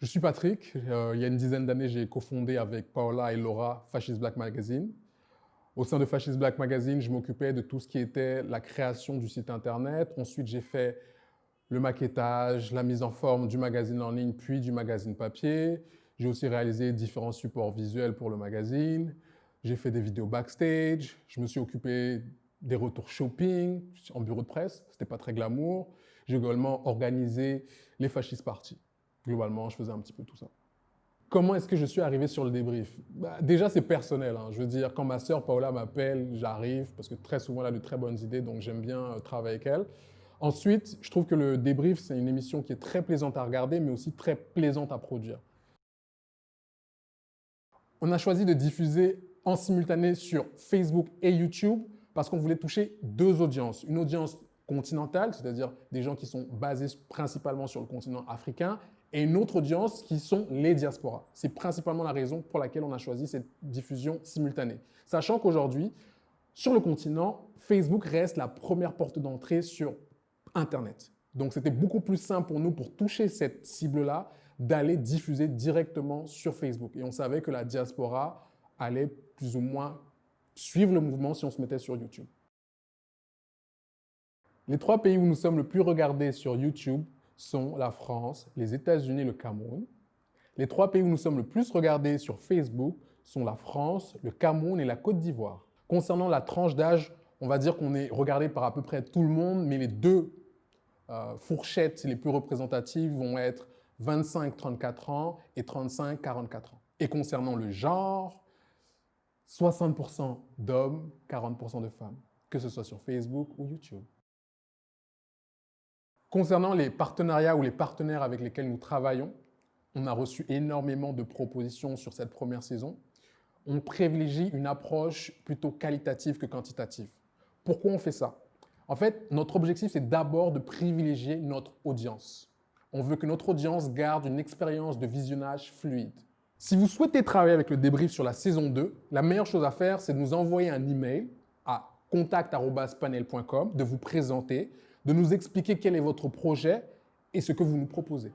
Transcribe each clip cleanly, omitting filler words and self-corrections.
Je suis Patrick. Il y a une dizaine d'années, j'ai cofondé avec Paola et Laura Fascist Black Magazine. Au sein de Fascist Black Magazine, je m'occupais de tout ce qui était la création du site internet. Ensuite, j'ai fait le maquettage, la mise en forme du magazine en ligne, puis du magazine papier. J'ai aussi réalisé différents supports visuels pour le magazine. J'ai fait des vidéos backstage. Je me suis occupé des retours shopping en bureau de presse. C'était pas très glamour. J'ai également organisé les Fascist Parties. Globalement, je faisais un petit peu tout ça. Comment est-ce que je suis arrivé sur le débrief? Déjà, c'est personnel. Je veux dire, quand ma sœur Paola m'appelle, j'arrive parce que très souvent, elle a de très bonnes idées, donc j'aime bien travailler avec elle. Ensuite, je trouve que le débrief, c'est une émission qui est très plaisante à regarder, mais aussi très plaisante à produire. On a choisi de diffuser en simultané sur Facebook et YouTube parce qu'on voulait toucher deux audiences. Une audience continentale, c'est-à-dire des gens qui sont basés principalement sur le continent africain, et une autre audience qui sont les diasporas. C'est principalement la raison pour laquelle on a choisi cette diffusion simultanée. Sachant qu'aujourd'hui, sur le continent, Facebook reste la première porte d'entrée sur Internet. Donc, c'était beaucoup plus simple pour nous, pour toucher cette cible-là, d'aller diffuser directement sur Facebook. Et on savait que la diaspora allait plus ou moins suivre le mouvement si on se mettait sur YouTube. Les trois pays où nous sommes le plus regardés sur YouTube sont la France, les États-Unis et le Cameroun. Les trois pays où nous sommes le plus regardés sur Facebook sont la France, le Cameroun et la Côte d'Ivoire. Concernant la tranche d'âge, on va dire qu'on est regardé par à peu près tout le monde, mais les deux fourchettes les plus représentatives vont être 25-34 ans et 35-44 ans. Et concernant le genre, 60% d'hommes, 40% de femmes, que ce soit sur Facebook ou YouTube. Concernant les partenariats ou les partenaires avec lesquels nous travaillons, on a reçu énormément de propositions sur cette première saison. On privilégie une approche plutôt qualitative que quantitative. Pourquoi on fait ça? En fait, notre objectif, c'est d'abord de privilégier notre audience. On veut que notre audience garde une expérience de visionnage fluide. Si vous souhaitez travailler avec le débrief sur la saison 2, la meilleure chose à faire, c'est de nous envoyer un email à contact@panel.com, de vous présenter, de nous expliquer quel est votre projet et ce que vous nous proposez.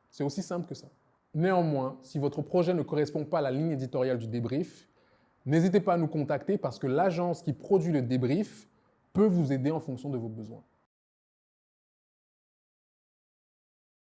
C'est aussi simple que ça. Néanmoins, si votre projet ne correspond pas à la ligne éditoriale du débrief, n'hésitez pas à nous contacter parce que l'agence qui produit le débrief peut vous aider en fonction de vos besoins.